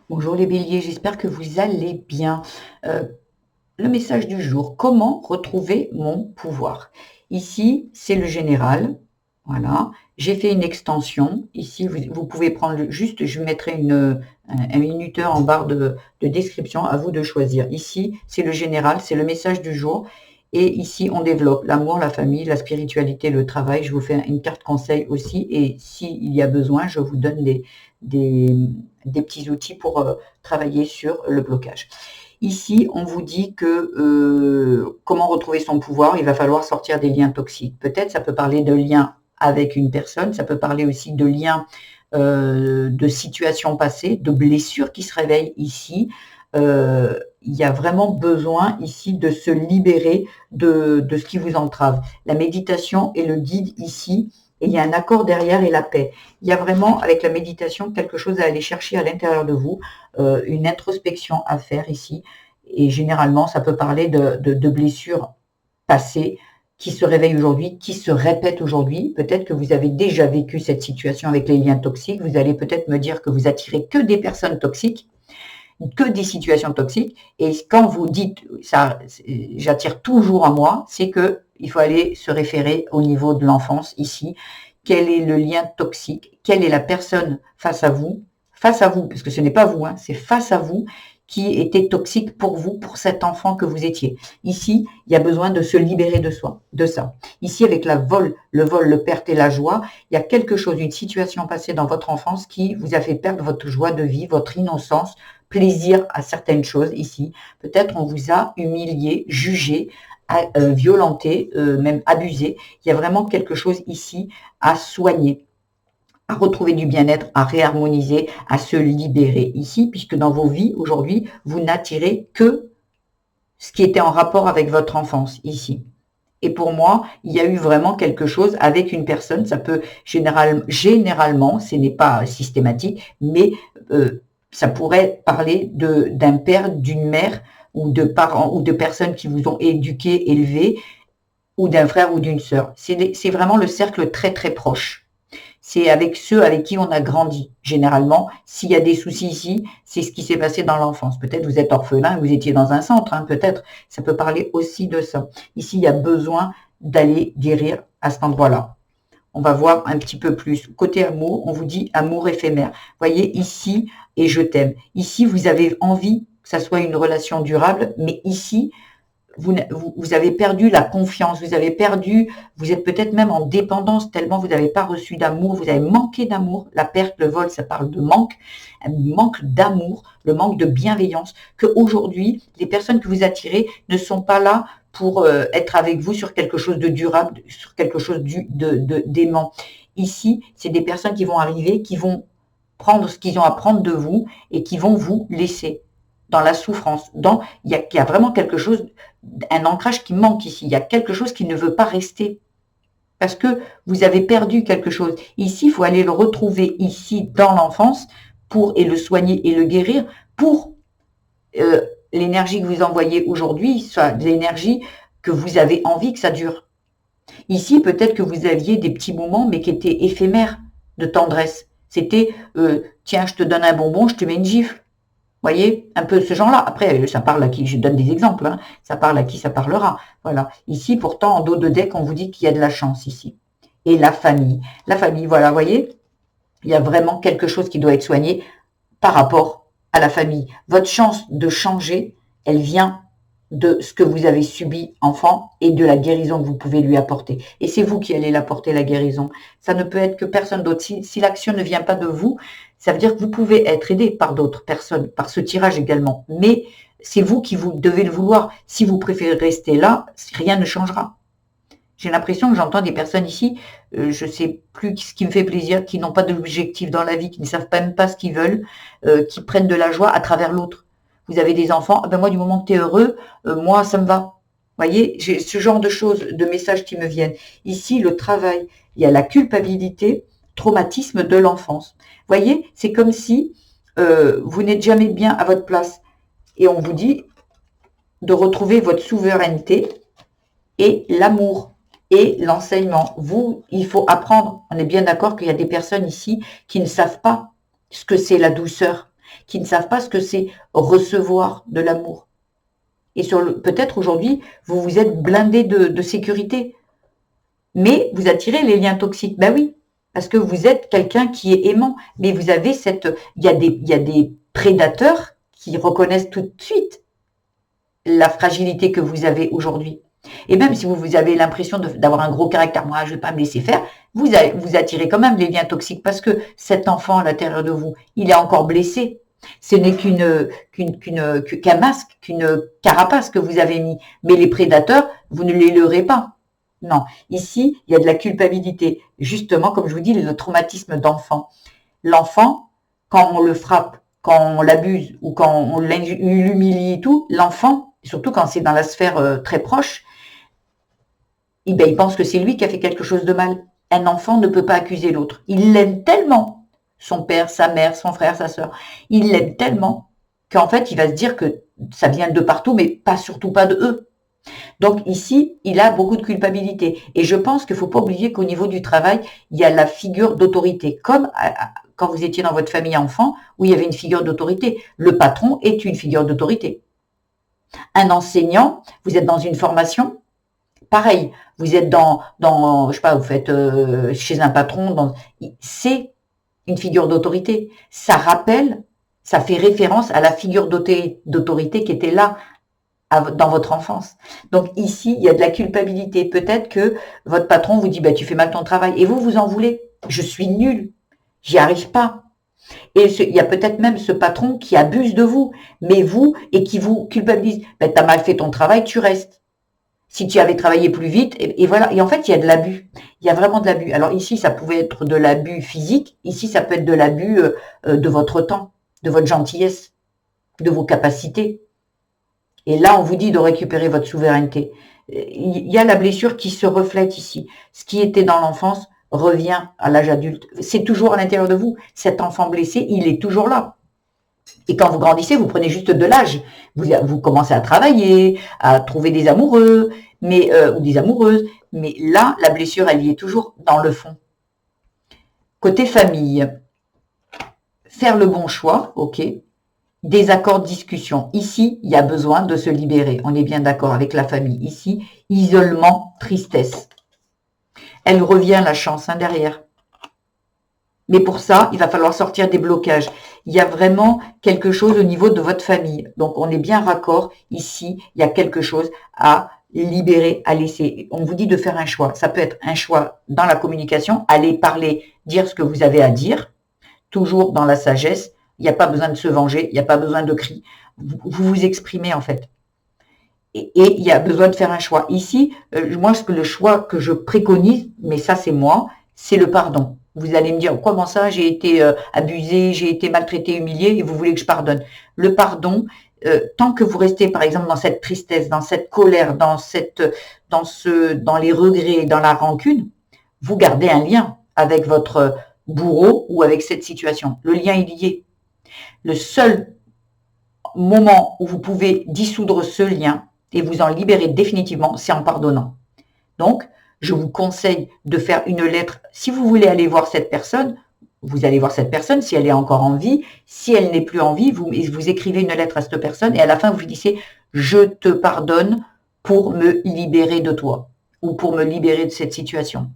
Bonjour les béliers, j'espère que vous allez bien. Euh, le message du jour, comment retrouver mon pouvoir? Ici, c'est le général. Voilà, j'ai fait une extension. Ici, vous pouvez prendre juste, je mettrai un minuteur en barre de description, à vous de choisir. Ici, c'est le général, c'est le message du jour. Et ici, on développe l'amour, la famille, la spiritualité, le travail. Je vous fais une carte conseil aussi. Et s'il y a besoin, je vous donne des, des petits outils pour travailler sur le blocage. Ici, on vous dit que comment retrouver son pouvoir, il va falloir sortir des liens toxiques. Peut-être ça peut parler de liens avec une personne, ça peut parler aussi de liens de situations passées, de blessures qui se réveillent ici. Il y a vraiment besoin ici de se libérer de ce qui vous entrave. La méditation est le guide ici, et il y a un accord derrière et la paix. Il y a vraiment, avec la méditation, quelque chose à aller chercher à l'intérieur de vous, une introspection à faire ici. Et généralement, ça peut parler de blessures passées qui se réveillent aujourd'hui, qui se répètent aujourd'hui. Peut-être que vous avez déjà vécu cette situation avec les liens toxiques. Vous allez peut-être me dire que vous attirez que des personnes toxiques, que des situations toxiques. Et quand vous dites ça, j'attire toujours à moi, c'est que il faut aller se référer au niveau de l'enfance ici. Quel est le lien toxique? Quelle est la personne face à vous, parce que ce n'est pas vous, hein, c'est face à vous qui était toxique pour vous, pour cet enfant que vous étiez. Ici, il y a besoin de se libérer de soi, de ça. Ici, avec le vol, le perte et la joie, il y a quelque chose, une situation passée dans votre enfance qui vous a fait perdre votre joie de vie, votre innocence, plaisir à certaines choses ici. Peut-être on vous a humilié, jugé, violenté, même abusé. Il y a vraiment quelque chose ici à soigner, à retrouver du bien-être, à réharmoniser, à se libérer ici, puisque dans vos vies aujourd'hui, vous n'attirez que ce qui était en rapport avec votre enfance ici. Et pour moi, il y a eu vraiment quelque chose avec une personne. Ça peut généralement, ce n'est pas systématique, mais ça pourrait parler d'un père, d'une mère ou de parents ou de personnes qui vous ont éduqué, élevé, ou d'un frère ou d'une sœur. C'est vraiment le cercle très très proche. C'est avec ceux avec qui on a grandi, généralement. S'il y a des soucis ici, c'est ce qui s'est passé dans l'enfance. Peut-être vous êtes orphelin, vous étiez dans un centre, hein, peut-être. Ça peut parler aussi de ça. Ici, il y a besoin d'aller guérir à cet endroit-là. On va voir un petit peu plus. Côté amour, on vous dit amour éphémère. Voyez, ici, et je t'aime. Ici, vous avez envie que ça soit une relation durable, mais ici, vous avez perdu la confiance, vous êtes peut-être même en dépendance tellement vous n'avez pas reçu d'amour, vous avez manqué d'amour. La perte, le vol, ça parle de manque, un manque d'amour, le manque de bienveillance, qu'aujourd'hui, les personnes que vous attirez ne sont pas là pour être avec vous sur quelque chose de durable, sur quelque chose d'aimant. Ici, c'est des personnes qui vont arriver, qui vont prendre ce qu'ils ont à prendre de vous et qui vont vous laisser dans la souffrance. Il y a vraiment quelque chose, un ancrage qui manque ici. Il y a quelque chose qui ne veut pas rester parce que vous avez perdu quelque chose. Ici, il faut aller le retrouver ici dans l'enfance et le soigner et le guérir pour l'énergie que vous envoyez aujourd'hui, soit l'énergie que vous avez envie que ça dure. Ici, peut-être que vous aviez des petits moments, mais qui étaient éphémères de tendresse. C'était, tiens, je te donne un bonbon, je te mets une gifle. Voyez, un peu ce genre-là. Après, ça parle à qui, je donne des exemples, hein. Ça parle à qui ça parlera. Voilà. Ici, pourtant, en dos de deck, on vous dit qu'il y a de la chance ici. Et la famille. La famille, voilà, voyez, il y a vraiment quelque chose qui doit être soigné par rapport à la famille. Votre chance de changer, elle vient de ce que vous avez subi enfant et de la guérison que vous pouvez lui apporter. Et c'est vous qui allez l'apporter, la guérison. Ça ne peut être que personne d'autre. Si l'action ne vient pas de vous, ça veut dire que vous pouvez être aidé par d'autres personnes, par ce tirage également. Mais c'est vous qui vous devez le vouloir. Si vous préférez rester là, rien ne changera. J'ai l'impression que j'entends des personnes ici, je ne sais plus ce qui me fait plaisir, qui n'ont pas d'objectif dans la vie, qui ne savent même pas ce qu'ils veulent, qui prennent de la joie à travers l'autre. Vous avez des enfants, ah ben moi du moment que tu es heureux, moi ça me va. Vous voyez, j'ai ce genre de choses, de messages qui me viennent. Ici, le travail, il y a la culpabilité, traumatisme de l'enfance. Vous voyez, c'est comme si vous n'êtes jamais bien à votre place. Et on vous dit de retrouver votre souveraineté et l'amour et l'enseignement. Vous, il faut apprendre. On est bien d'accord qu'il y a des personnes ici qui ne savent pas ce que c'est la douceur. qui ne savent pas ce que c'est recevoir de l'amour. Et peut-être aujourd'hui, vous vous êtes blindé de sécurité, mais vous attirez les liens toxiques. Ben oui, parce que vous êtes quelqu'un qui est aimant, mais vous avez il y a des prédateurs qui reconnaissent tout de suite la fragilité que vous avez aujourd'hui. Et même si vous avez l'impression d'avoir un gros caractère, moi je ne vais pas me laisser faire, vous attirez quand même les liens toxiques parce que cet enfant à l'intérieur de vous, il est encore blessé. Ce n'est qu'un masque, qu'une carapace que vous avez mis. Mais les prédateurs, vous ne les leurrez pas. Non, ici, il y a de la culpabilité. Justement, comme je vous dis, le traumatisme d'enfant. L'enfant, quand on le frappe, quand on l'abuse ou quand on l'humilie et tout, l'enfant, surtout quand c'est dans la sphère très proche, il pense que c'est lui qui a fait quelque chose de mal. Un enfant ne peut pas accuser l'autre. Il l'aime tellement, son père, sa mère, son frère, sa sœur, il l'aime tellement qu'en fait, il va se dire que ça vient de partout, mais surtout pas de eux. Donc ici, il a beaucoup de culpabilité. Et je pense qu'il ne faut pas oublier qu'au niveau du travail, il y a la figure d'autorité. Comme quand vous étiez dans votre famille enfant, où il y avait une figure d'autorité. Le patron est une figure d'autorité. Un enseignant, vous êtes dans une formation, pareil, vous êtes je sais pas, vous faites chez un patron, c'est une figure d'autorité. Ça rappelle, ça fait référence à la figure d'autorité qui était là dans votre enfance. Donc ici, il y a de la culpabilité. Peut-être que votre patron vous dit, tu fais mal ton travail, et vous en voulez. Je suis nul, j'y arrive pas. Et il y a peut-être même ce patron qui abuse de vous, et qui vous culpabilise. T'as mal fait ton travail, tu restes. Si tu avais travaillé plus vite, et voilà. Et en fait, il y a de l'abus. Il y a vraiment de l'abus. Alors ici, ça pouvait être de l'abus physique. Ici, ça peut être de l'abus de votre temps, de votre gentillesse, de vos capacités. Et là, on vous dit de récupérer votre souveraineté. Il y a la blessure qui se reflète ici. Ce qui était dans l'enfance revient à l'âge adulte. C'est toujours à l'intérieur de vous. Cet enfant blessé, il est toujours là. Et quand vous grandissez, vous prenez juste de l'âge. Vous commencez à travailler, à trouver des amoureux, ou des amoureuses. Mais là, la blessure, elle y est toujours dans le fond. Côté famille, faire le bon choix, ok. Désaccord, discussion. Ici, il y a besoin de se libérer. On est bien d'accord avec la famille. Ici, isolement, tristesse. Elle revient la chance derrière. Mais pour ça, il va falloir sortir des blocages. Il y a vraiment quelque chose au niveau de votre famille. Donc, on est bien raccord. Ici, il y a quelque chose à libérer, à laisser. On vous dit de faire un choix. Ça peut être un choix dans la communication, aller parler, dire ce que vous avez à dire, toujours dans la sagesse. Il n'y a pas besoin de se venger, il n'y a pas besoin de cris. Vous vous exprimez en fait. Et il y a besoin de faire un choix. Ici, moi, le choix que je préconise, mais ça c'est moi, c'est le pardon. Vous allez me dire, comment ça, j'ai été abusé, j'ai été maltraité, humilié, et vous voulez que je pardonne. Le pardon, tant que vous restez par exemple dans cette tristesse, dans cette colère, dans les regrets, dans la rancune, vous gardez un lien avec votre bourreau ou avec cette situation. Le lien est lié. Le seul moment où vous pouvez dissoudre ce lien et vous en libérer définitivement, c'est en pardonnant. Donc, je vous conseille de faire une lettre. Si vous voulez aller voir cette personne, vous allez voir cette personne si elle est encore en vie. Si elle n'est plus en vie, vous écrivez une lettre à cette personne et à la fin, vous disiez « Je te pardonne pour me libérer de toi ou pour me libérer de cette situation ».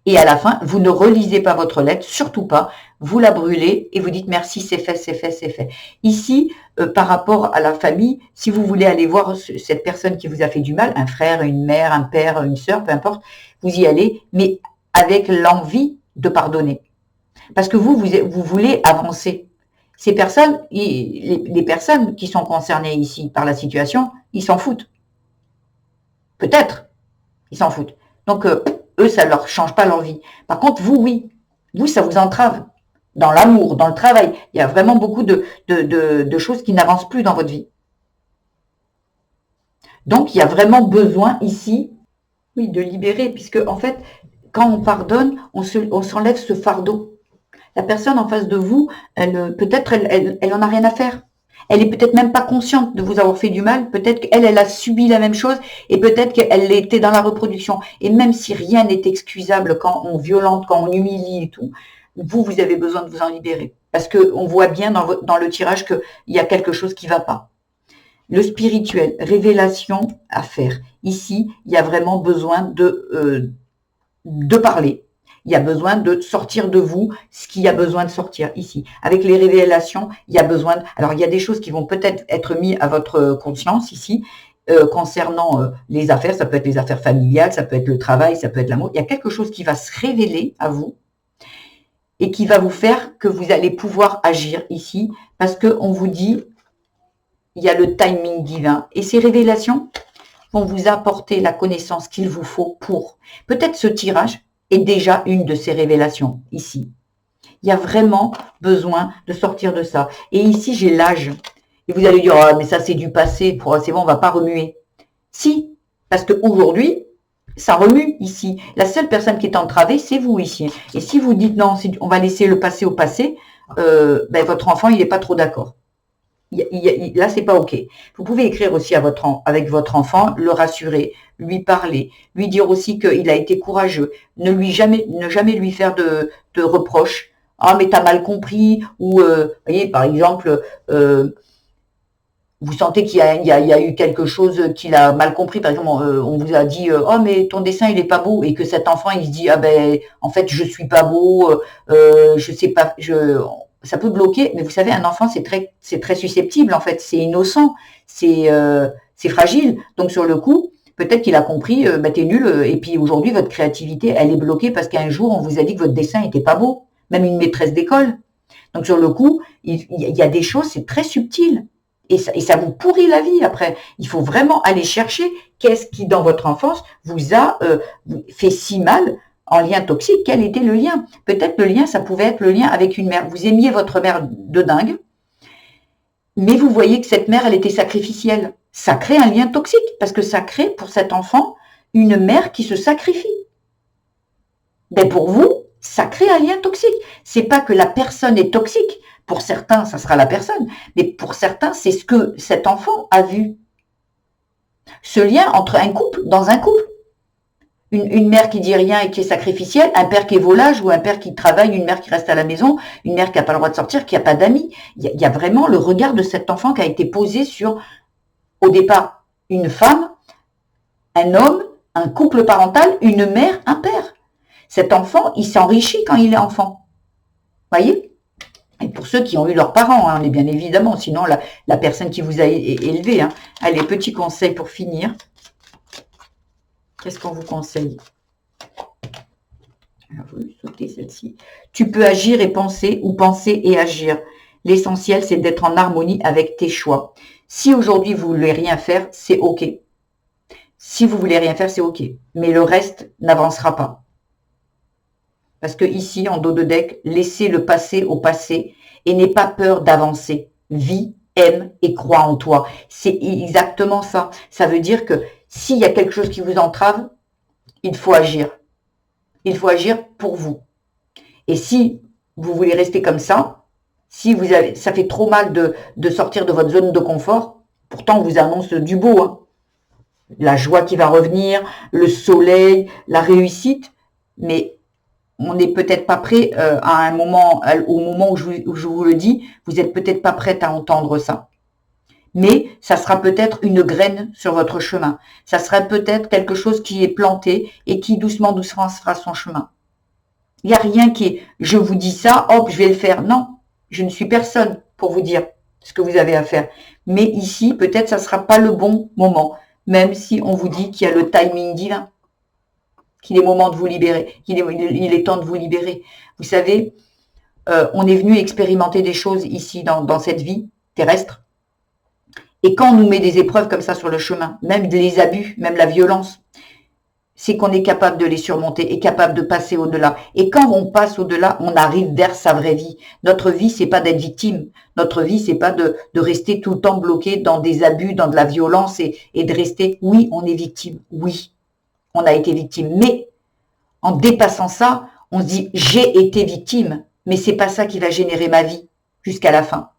Et à la fin, vous ne relisez pas votre lettre, surtout pas, vous la brûlez et vous dites merci, c'est fait, c'est fait, c'est fait. Ici, par rapport à la famille, si vous voulez aller voir cette personne qui vous a fait du mal, un frère, une mère, un père, une sœur, peu importe, vous y allez, mais avec l'envie de pardonner. Parce que vous voulez avancer. Ces personnes, les personnes qui sont concernées ici par la situation, ils s'en foutent. Peut-être, ils s'en foutent. Donc, eux, ça ne leur change pas leur vie. Par contre, vous, oui. Vous, ça vous entrave. Dans l'amour, dans le travail. Il y a vraiment beaucoup de choses qui n'avancent plus dans votre vie. Donc, il y a vraiment besoin ici, oui, de libérer. Puisque, en fait, quand on pardonne, on s'enlève ce fardeau. La personne en face de vous, peut-être, elle en a rien à faire. Elle est peut-être même pas consciente de vous avoir fait du mal. Peut-être qu'elle a subi la même chose et peut-être qu'elle était dans la reproduction. Et même si rien n'est excusable quand on violente, quand on humilie et tout, vous avez besoin de vous en libérer. Parce qu'on voit bien dans le tirage qu'il y a quelque chose qui ne va pas. Le spirituel, révélation à faire. Ici, il y a vraiment besoin de parler. Il y a besoin de sortir de vous ce qu'il y a besoin de sortir ici. Avec les révélations, il y a besoin... Alors, il y a des choses qui vont peut-être être mises à votre conscience ici, concernant les affaires. Ça peut être les affaires familiales, ça peut être le travail, ça peut être l'amour. Il y a quelque chose qui va se révéler à vous et qui va vous faire que vous allez pouvoir agir ici, parce qu'on vous dit, il y a le timing divin. Et ces révélations vont vous apporter la connaissance qu'il vous faut pour. Peut-être ce tirage est déjà une de ces révélations ici. Il y a vraiment besoin de sortir de ça. Et ici, j'ai l'âge. Et vous allez dire, oh, mais ça c'est du passé, c'est bon, on va pas remuer. Si, parce qu'aujourd'hui, ça remue ici. La seule personne qui est entravée, c'est vous ici. Et si vous dites non, on va laisser le passé au passé, votre enfant, il n'est pas trop d'accord. Là, c'est pas OK. Vous pouvez écrire aussi avec votre enfant, le rassurer, lui parler, lui dire aussi qu'il a été courageux, ne jamais lui faire de reproches. Ah, mais t'as mal compris, ou, voyez, par exemple, vous sentez qu'il y a eu quelque chose qu'il a mal compris. Par exemple, on vous a dit oh mais ton dessin il est pas beau, et que cet enfant il se dit ah ben en fait je suis pas beau, je sais pas, ça peut bloquer. Mais vous savez, un enfant c'est très susceptible en fait, c'est innocent, c'est fragile. Donc sur le coup, peut-être qu'il a compris t'es nul, et puis aujourd'hui votre créativité elle est bloquée parce qu'un jour on vous a dit que votre dessin était pas beau, même une maîtresse d'école. Donc sur le coup, il y a des choses, c'est très subtil. Et ça vous pourrit la vie après. Il faut vraiment aller chercher qu'est-ce qui, dans votre enfance, vous a fait si mal en lien toxique. Quel était le lien? Peut-être le lien, ça pouvait être le lien avec une mère. Vous aimiez votre mère de dingue, mais vous voyez que cette mère, elle était sacrificielle. Ça crée un lien toxique, parce que ça crée pour cet enfant une mère qui se sacrifie. Mais pour vous, ça crée un lien toxique. C'est pas que la personne est toxique. Pour certains, ça sera la personne, mais pour certains, c'est ce que cet enfant a vu. Ce lien entre un couple, dans un couple. Une mère qui dit rien et qui est sacrificielle, un père qui est volage, ou un père qui travaille, une mère qui reste à la maison, une mère qui n'a pas le droit de sortir, qui n'a pas d'amis. Il y a vraiment le regard de cet enfant qui a été posé sur, au départ, une femme, un homme, un couple parental, une mère, un père. Cet enfant, il s'enrichit quand il est enfant. Voyez ? Et pour ceux qui ont eu leurs parents, hein, bien évidemment, sinon la personne qui vous a élevé. Hein. Allez, petit conseil pour finir. Qu'est-ce qu'on vous conseille? Alors, vous sautez celle-ci. Tu peux agir et penser, ou penser et agir. L'essentiel, c'est d'être en harmonie avec tes choix. Si aujourd'hui vous voulez rien faire, c'est OK. Si vous voulez rien faire, c'est OK. Mais le reste n'avancera pas. Parce que ici, en dos de deck, laissez le passé au passé et n'aie pas peur d'avancer. Vis, aime et crois en toi. C'est exactement ça. Ça veut dire que s'il y a quelque chose qui vous entrave, il faut agir. Il faut agir pour vous. Et si vous voulez rester comme ça, si vous avez, ça fait trop mal de sortir de votre zone de confort, pourtant on vous annonce du beau, hein. La joie qui va revenir, le soleil, la réussite, mais on n'est peut-être pas prêt à un moment, au moment où je vous le dis, vous n'êtes peut-être pas prête à entendre ça. Mais ça sera peut-être une graine sur votre chemin. Ça sera peut-être quelque chose qui est planté et qui doucement fera son chemin. Il n'y a rien qui est, je vous dis ça, hop, je vais le faire. Non, je ne suis personne pour vous dire ce que vous avez à faire. Mais ici, peut-être ça ne sera pas le bon moment, même si on vous dit qu'il y a le timing divin, qu'il est moment de vous libérer, il est temps de vous libérer. Vous savez, on est venu expérimenter des choses ici dans cette vie terrestre. Et quand on nous met des épreuves comme ça sur le chemin, même les abus, même la violence, c'est qu'on est capable de les surmonter et capable de passer au-delà. Et quand on passe au-delà, on arrive vers sa vraie vie. Notre vie, c'est pas d'être victime. Notre vie, c'est pas de rester tout le temps bloqué dans des abus, dans de la violence et de rester, oui, on est victime, oui. On a été victime, mais en dépassant ça, on se dit j'ai été victime, mais c'est pas ça qui va générer ma vie jusqu'à la fin.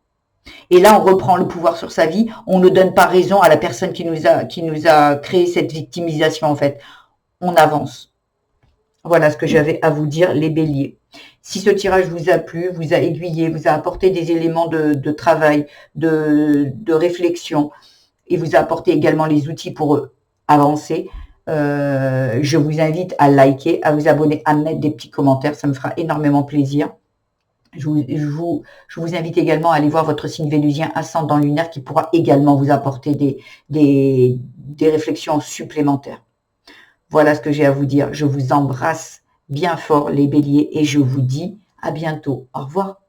Et là, on reprend le pouvoir sur sa vie. On ne donne pas raison à la personne qui nous a créé cette victimisation en fait. On avance. Voilà ce que j'avais à vous dire, les béliers. Si ce tirage vous a plu, vous a aiguillé, vous a apporté des éléments de travail, de réflexion, et vous a apporté également les outils pour avancer, je vous invite à liker, à vous abonner, à mettre des petits commentaires, ça me fera énormément plaisir. Je vous invite également à aller voir votre signe vénusien ascendant lunaire qui pourra également vous apporter des réflexions supplémentaires. Voilà ce que j'ai à vous dire. Je vous embrasse bien fort les béliers et je vous dis à bientôt. Au revoir.